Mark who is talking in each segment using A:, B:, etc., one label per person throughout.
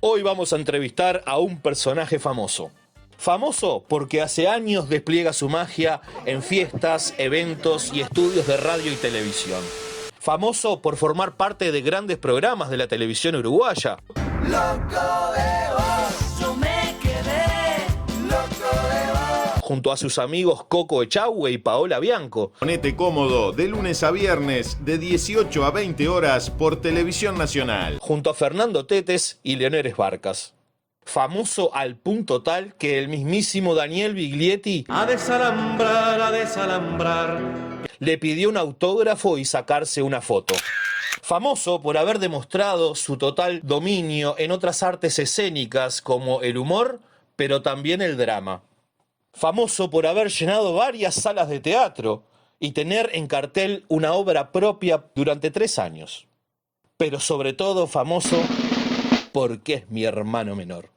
A: Hoy vamos a entrevistar a un personaje famoso. Famoso porque hace años despliega su magia en fiestas, eventos y estudios de radio y televisión. Famoso por formar parte de grandes programas de la televisión uruguaya.
B: Loco de vos, yo me quedé loco de vos.
A: Junto a sus amigos Coco Echagüe y Paola Bianco.
C: Ponete cómodo de lunes a viernes de 18 a 20 horas por Televisión Nacional.
A: Junto a Fernando Tetes y Leonel Barcas. Famoso al punto tal que el mismísimo Daniel Biglietti
D: a desalambrar,
A: le pidió un autógrafo y sacarse una foto. Famoso por haber demostrado su total dominio en otras artes escénicas como el humor, pero también el drama. Famoso por haber llenado varias salas de teatro y tener en cartel una obra propia durante 3 años. Pero sobre todo famoso porque es mi hermano menor.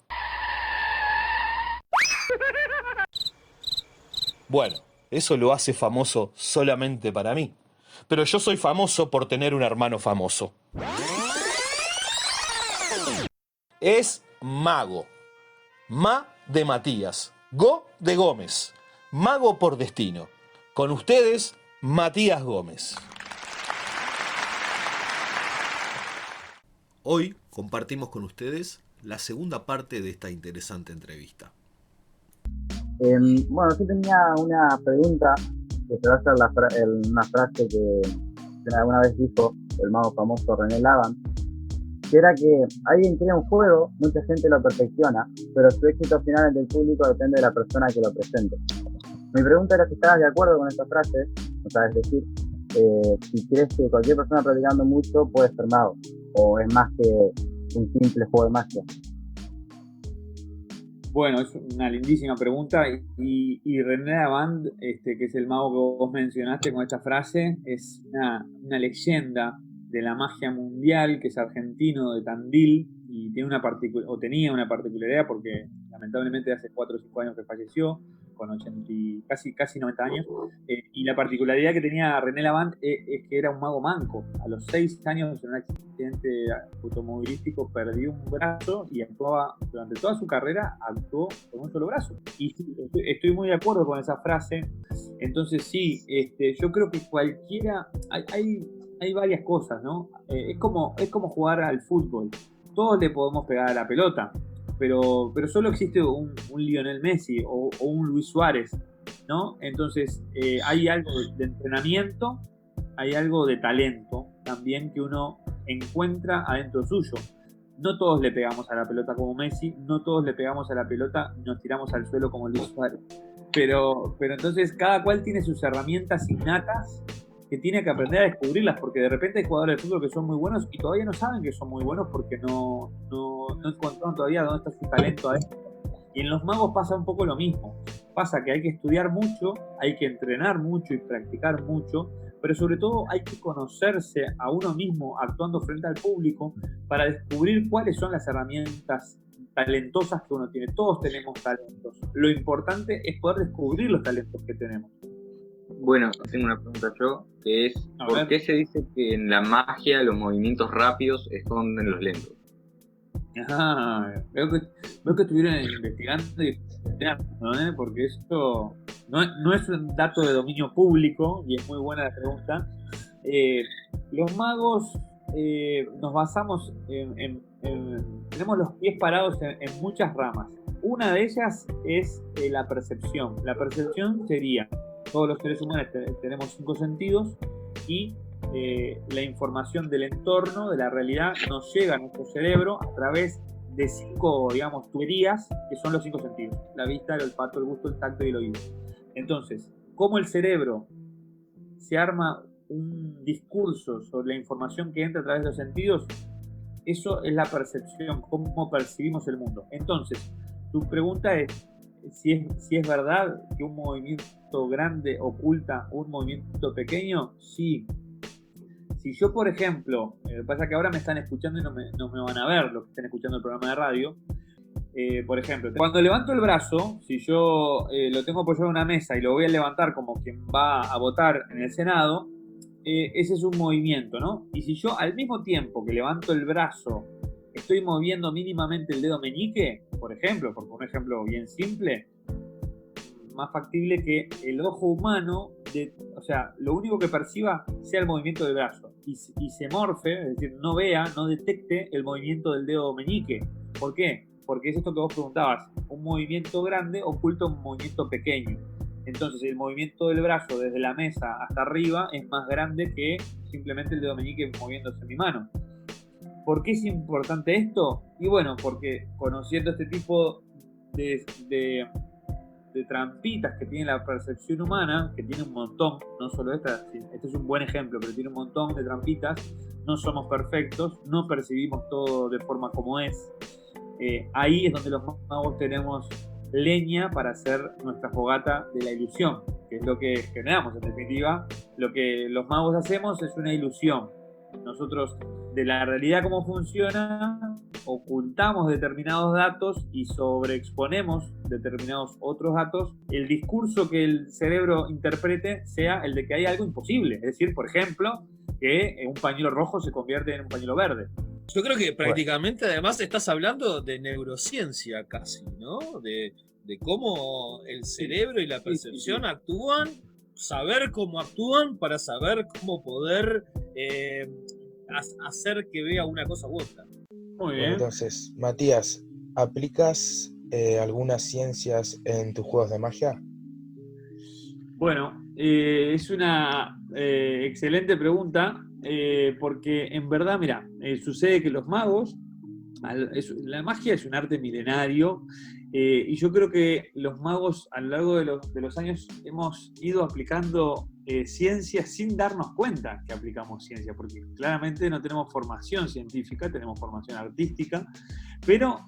A: Bueno, eso lo hace famoso solamente para mí. Pero yo soy famoso por tener un hermano famoso. Es Mago. Ma de Matías. Go de Gómez. Mago por destino. Con ustedes, Matías Gómez. Hoy compartimos con ustedes la segunda parte de esta interesante entrevista.
E: Bueno, yo tenía una pregunta que se va a hacer una frase que alguna vez dijo el mago famoso René Lavand, que era que alguien crea un juego, mucha gente lo perfecciona, pero su éxito final ante el público depende de la persona que lo presente. Mi pregunta era si estabas de acuerdo con esta frase, o sea, es decir, si crees que cualquier persona practicando mucho puede ser mago, o es más que un simple juego de magia.
F: Bueno, es una lindísima pregunta y René Lavand, que es el mago que vos mencionaste con esta frase, es una leyenda de la magia mundial, que es argentino, de Tandil, y tenía una particularidad porque lamentablemente hace 4 o 5 años que falleció, con 80, casi 90 años, y la particularidad que tenía René Lavand es que era un mago manco. A los 6 años, en un accidente automovilístico, perdió un brazo y actuaba, durante toda su carrera, actuó con un solo brazo. Y estoy muy de acuerdo con esa frase. Entonces sí, yo creo que cualquiera, hay varias cosas, ¿no? Es como jugar al fútbol. Todos le podemos pegar a la pelota, pero solo existe un Lionel Messi o un Luis Suárez, ¿no? Entonces hay algo de entrenamiento, hay algo de talento también que uno encuentra adentro suyo. No todos le pegamos a la pelota como Messi, no todos le pegamos a la pelota y nos tiramos al suelo como Luis Suárez. Pero entonces cada cual tiene sus herramientas innatas que tiene que aprender a descubrirlas, porque de repente hay jugadores de fútbol que son muy buenos y todavía no saben que son muy buenos porque no encontraron todavía dónde está su talento adentro. Y en los magos pasa un poco lo mismo. Pasa que hay que estudiar mucho, hay que entrenar mucho y practicar mucho, pero sobre todo hay que conocerse a uno mismo actuando frente al público para descubrir cuáles son las herramientas talentosas que uno tiene. Todos tenemos talentos. Lo importante es poder descubrir los talentos que tenemos.
G: Bueno, tengo una pregunta yo, que es, ¿por qué se dice que en la magia los movimientos rápidos esconden los lentos?
F: Veo que estuvieron investigando y ¿no? Porque esto no es un dato de dominio público y es muy buena la pregunta. Los magos nos basamos tenemos los pies parados en muchas ramas. Una de ellas es la percepción. La percepción sería, todos los seres humanos tenemos 5 sentidos y la información del entorno, de la realidad, nos llega a nuestro cerebro a través de 5, digamos, tuberías, que son los 5 sentidos: la vista, el olfato, el gusto, el tacto y el oído. Entonces, ¿cómo el cerebro se arma un discurso sobre la información que entra a través de los sentidos? Eso es la percepción, cómo percibimos el mundo. Entonces, tu pregunta es si es verdad que un movimiento grande oculta un movimiento pequeño. Sí. Si yo, por ejemplo, pasa que ahora me están escuchando y no me van a ver los que estén escuchando el programa de radio. Por ejemplo, cuando levanto el brazo, si yo lo tengo apoyado en una mesa y lo voy a levantar como quien va a votar en el Senado, ese es un movimiento, ¿no? Y si yo al mismo tiempo que levanto el brazo estoy moviendo mínimamente el dedo meñique, por ejemplo, por un ejemplo bien simple, más factible que el ojo humano, o sea, lo único que perciba sea el movimiento del brazo y se morfe, es decir, no vea, no detecte el movimiento del dedo meñique. ¿Por qué? Porque es esto que vos preguntabas, un movimiento grande oculta un movimiento pequeño. Entonces el movimiento del brazo desde la mesa hasta arriba es más grande que simplemente el dedo meñique moviéndose en mi mano. ¿Por qué es importante esto? Y bueno, porque conociendo este tipo de trampitas que tiene la percepción humana, que tiene un montón, no solo esta, este es un buen ejemplo, pero tiene un montón de trampitas, no somos perfectos, no percibimos todo de forma como es. Ahí es donde los magos tenemos leña para hacer nuestra fogata de la ilusión, que es lo que generamos en definitiva. Lo que los magos hacemos es una ilusión. Nosotros, de la realidad cómo funciona, ocultamos determinados datos y sobreexponemos determinados otros datos. El discurso que el cerebro interprete sea el de que hay algo imposible. Es decir, por ejemplo, que un pañuelo rojo se convierte en un pañuelo verde.
A: Yo creo que prácticamente además estás hablando de neurociencia casi, ¿no? De cómo el cerebro y la percepción actúan, saber cómo actúan para saber cómo poder hacer que vea una cosa u otra.
F: Muy bien.
D: Entonces, Matías, ¿aplicas algunas ciencias en tus juegos de magia?
F: Bueno, es una excelente pregunta, porque en verdad, mira, sucede que los magos, la magia es un arte milenario, y yo creo que los magos a lo largo de los años hemos ido aplicando ciencia sin darnos cuenta que aplicamos ciencia, porque claramente no tenemos formación científica, tenemos formación artística, pero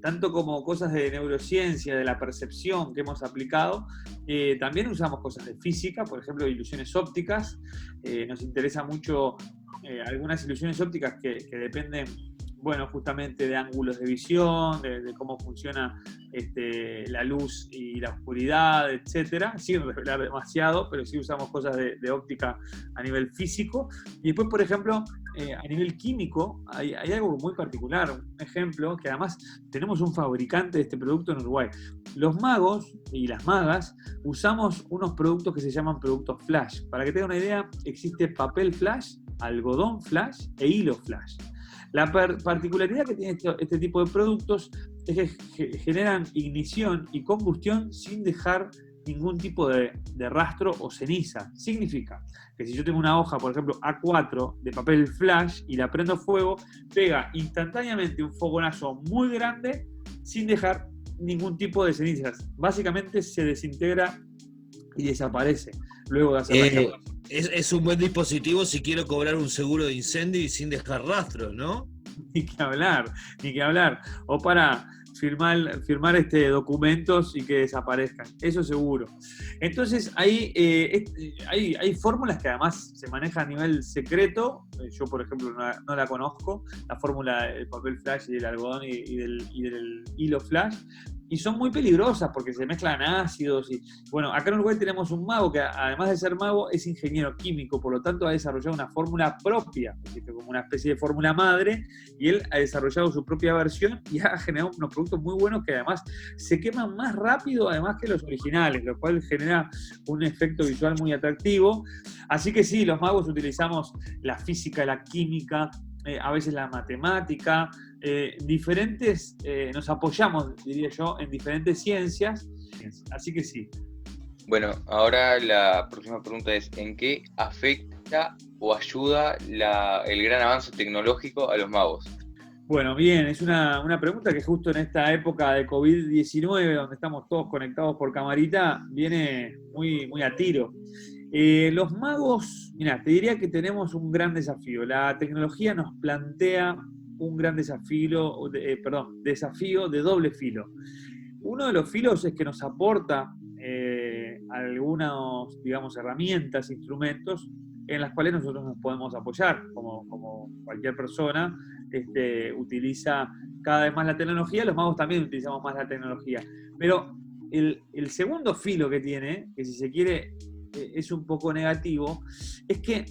F: tanto como cosas de neurociencia, de la percepción que hemos aplicado, también usamos cosas de física, por ejemplo, ilusiones ópticas. Nos interesa mucho algunas ilusiones ópticas que dependen, bueno, justamente de ángulos de visión, de cómo funciona la luz y la oscuridad, etcétera, sin revelar demasiado, pero sí usamos cosas de óptica a nivel físico. Y después, por ejemplo, a nivel químico, hay algo muy particular, un ejemplo, que además tenemos un fabricante de este producto en Uruguay. Los magos y las magas usamos unos productos que se llaman productos flash. Para que tengan una idea, existe papel flash, algodón flash e hilo flash. La particularidad que tiene este tipo de productos es que generan ignición y combustión sin dejar ningún tipo de rastro o ceniza. Significa que si yo tengo una hoja, por ejemplo, A4 de papel flash y la prendo fuego, pega instantáneamente un fogonazo muy grande sin dejar ningún tipo de cenizas. Básicamente se desintegra y desaparece luego de hacer
A: Es un buen dispositivo si quiero cobrar un seguro de incendio y sin dejar rastros, ¿no?
F: Ni que hablar. O para firmar documentos y que desaparezcan, eso seguro. Entonces hay fórmulas que además se manejan a nivel secreto. Yo, por ejemplo, no la conozco, la fórmula del papel flash y del algodón y del hilo flash. Y son muy peligrosas porque se mezclan ácidos. Y bueno, acá en Uruguay tenemos un mago que, además de ser mago, es ingeniero químico, por lo tanto ha desarrollado una fórmula propia, es decir, como una especie de fórmula madre, y él ha desarrollado su propia versión y ha generado unos productos muy buenos que además se queman más rápido además que los originales, lo cual genera un efecto visual muy atractivo. Así que sí, los magos utilizamos la física, la química, a veces la matemática, nos apoyamos, diría yo, en diferentes ciencias, así que sí.
G: Bueno, ahora la próxima pregunta es: ¿en qué afecta o ayuda el gran avance tecnológico a los magos?
F: Bueno, bien, es una pregunta que justo en esta época de COVID-19, donde estamos todos conectados por camarita, viene muy, muy a tiro. Los magos, mira, te diría que tenemos un gran desafío. La tecnología nos plantea un gran desafío de doble filo. Uno de los filos es que nos aporta algunas, digamos, herramientas, instrumentos en las cuales nosotros nos podemos apoyar, como cualquier persona utiliza cada vez más la tecnología, los magos también utilizamos más la tecnología. Pero el segundo filo que tiene, que si se quiere es un poco negativo, es que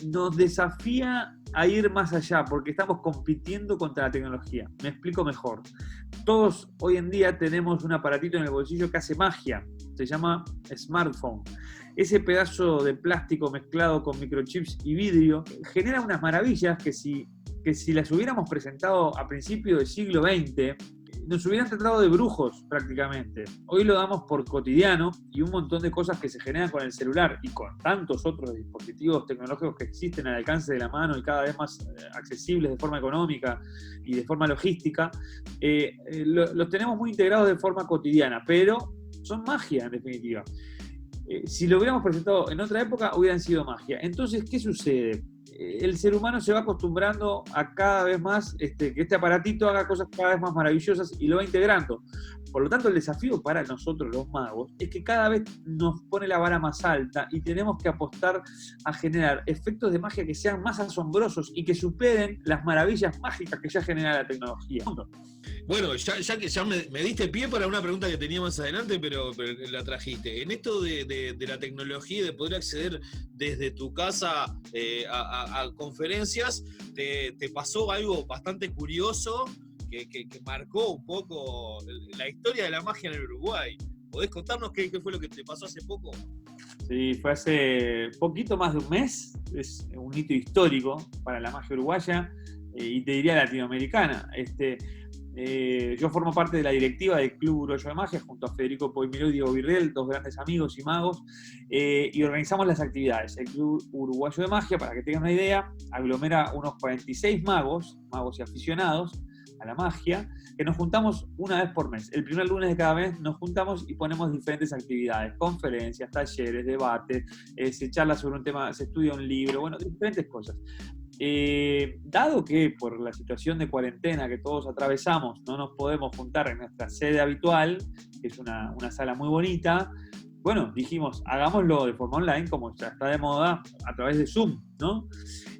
F: nos desafía a ir más allá, porque estamos compitiendo contra la tecnología. Me explico mejor. Todos hoy en día tenemos un aparatito en el bolsillo que hace magia, se llama smartphone. Ese pedazo de plástico mezclado con microchips y vidrio genera unas maravillas que si las hubiéramos presentado a principios del siglo XX, nos hubieran tratado de brujos prácticamente. Hoy lo damos por cotidiano y un montón de cosas que se generan con el celular y con tantos otros dispositivos tecnológicos que existen al alcance de la mano y cada vez más accesibles de forma económica y de forma logística, los tenemos muy integrados de forma cotidiana, pero son magia en definitiva. Si lo hubiéramos presentado en otra época, hubieran sido magia. Entonces, ¿qué sucede? El ser humano se va acostumbrando a cada vez más que este aparatito haga cosas cada vez más maravillosas y lo va integrando. Por lo tanto, el desafío para nosotros los magos es que cada vez nos pone la vara más alta y tenemos que apostar a generar efectos de magia que sean más asombrosos y que superen las maravillas mágicas que ya genera la tecnología.
A: Bueno, ya que ya me diste pie para una pregunta que tenía más adelante, pero la trajiste. En esto de la tecnología y de poder acceder desde tu casa a conferencias, te pasó algo bastante curioso que marcó un poco la historia de la magia en el Uruguay. ¿Podés contarnos qué fue lo que te pasó hace poco?
F: Sí, fue hace poquito más de un mes. Es un hito histórico para la magia uruguaya y te diría latinoamericana. Yo formo parte de la directiva del Club Uruguayo de Magia junto a Federico Poimiró y Diego Virrell, dos grandes amigos y magos, y organizamos las actividades. El Club Uruguayo de Magia, para que tengan una idea, aglomera unos 46 magos y aficionados a la magia, que nos juntamos una vez por mes. El primer lunes de cada mes nos juntamos y ponemos diferentes actividades, conferencias, talleres, debates, se charla sobre un tema, se estudia un libro, bueno, diferentes cosas. Dado que por la situación de cuarentena que todos atravesamos no nos podemos juntar en nuestra sede habitual, que es una sala muy bonita, bueno, dijimos, hagámoslo de forma online, como ya está de moda, a través de Zoom, ¿no?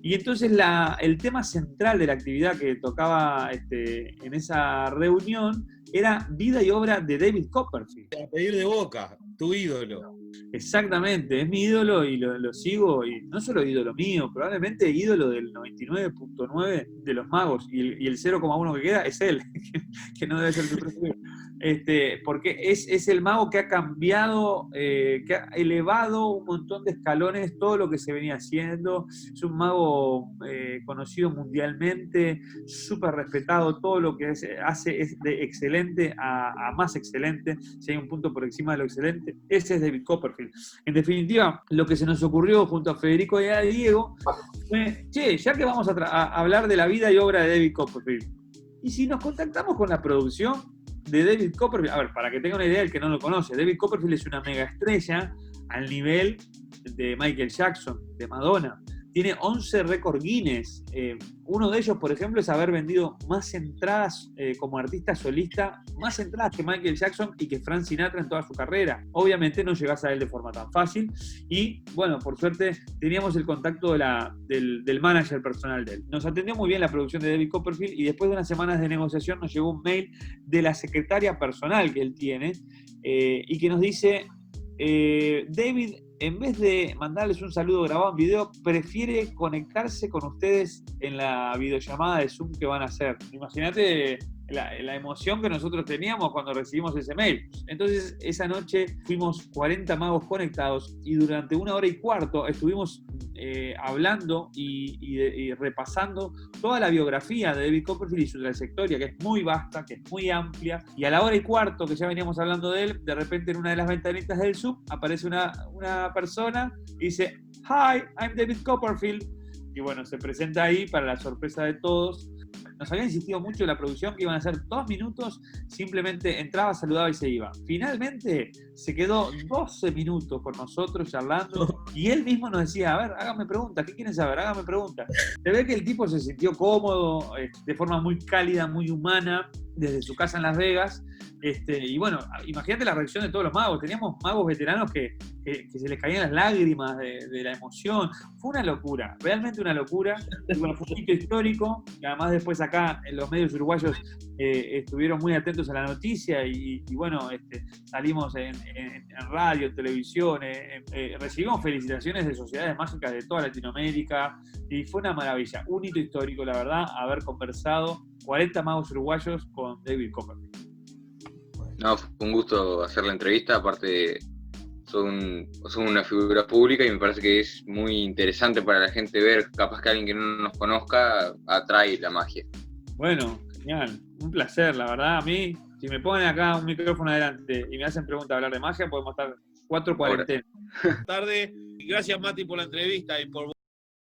F: Y entonces el tema central de la actividad que tocaba en esa reunión era vida y obra de David Copperfield.
A: A pedir de boca, tu ídolo.
F: Exactamente, es mi ídolo y lo sigo, y no solo ídolo mío, probablemente ídolo del 99.9 de los magos, y el 0,1 que queda es él, que no debe ser su preferido. Porque es el mago que ha cambiado, que ha elevado un montón de escalones todo lo que se venía haciendo. Es un mago conocido mundialmente, súper respetado, todo lo que hace es de excelente a más excelente. Si hay un punto por encima de lo excelente, ese es David Copperfield. En definitiva, lo que se nos ocurrió junto a Federico y a Diego fue, ya que vamos a hablar de la vida y obra de David Copperfield, y si nos contactamos con la producción de David Copperfield, a ver, para que tenga una idea el que no lo conoce, David Copperfield es una mega estrella al nivel de Michael Jackson, de Madonna. Tiene 11 récord Guinness. Uno de ellos, por ejemplo, es haber vendido más entradas como artista solista, más entradas que Michael Jackson y que Frank Sinatra en toda su carrera. Obviamente no llegás a él de forma tan fácil. Y, bueno, por suerte teníamos el contacto del manager personal de él. Nos atendió muy bien la producción de David Copperfield y después de unas semanas de negociación nos llegó un mail de la secretaria personal que él tiene y que nos dice, David, en vez de mandarles un saludo grabado en video, prefiere conectarse con ustedes en la videollamada de Zoom que van a hacer. Imagínate la emoción que nosotros teníamos cuando recibimos ese mail. Entonces, esa noche fuimos 40 magos conectados y durante 1 hora y cuarto estuvimos hablando y repasando toda la biografía de David Copperfield y su trayectoria, que es muy vasta, que es muy amplia. Y a la 1 hora y cuarto, que ya veníamos hablando de él, de repente en una de las ventanitas del Zoom aparece una persona y dice, "Hi, I'm David Copperfield". Y bueno, se presenta ahí para la sorpresa de todos. Nos había insistido mucho en la producción que iban a ser 2 minutos, simplemente entraba, saludaba y se iba. Finalmente se quedó 12 minutos con nosotros charlando y él mismo nos decía, a ver, hágame preguntas, ¿qué quieren saber? Hágame preguntas. Se ve que el tipo se sintió cómodo, de forma muy cálida, muy humana, desde su casa en Las Vegas. Y bueno, imagínate la reacción de todos los magos. Teníamos magos veteranos que se les caían las lágrimas de la emoción. Fue una locura, realmente una locura. Y bueno, fue un hito histórico. Y además después acá en los medios uruguayos estuvieron muy atentos a la noticia y bueno, salimos en radio, en televisión, recibimos felicitaciones de sociedades mágicas de toda Latinoamérica y fue una maravilla, un hito histórico, la verdad, haber conversado 40 magos uruguayos con David Copperfield.
G: No, fue un gusto hacer la entrevista, aparte son una figura pública y me parece que es muy interesante para la gente ver, capaz que alguien que no nos conozca atrae la magia.
F: Bueno, genial, un placer, la verdad, a mí, si me ponen acá un micrófono adelante y me hacen preguntas de hablar de magia, podemos estar 4 cuarentenas.
A: Tarde. Gracias, Mati, por la entrevista y por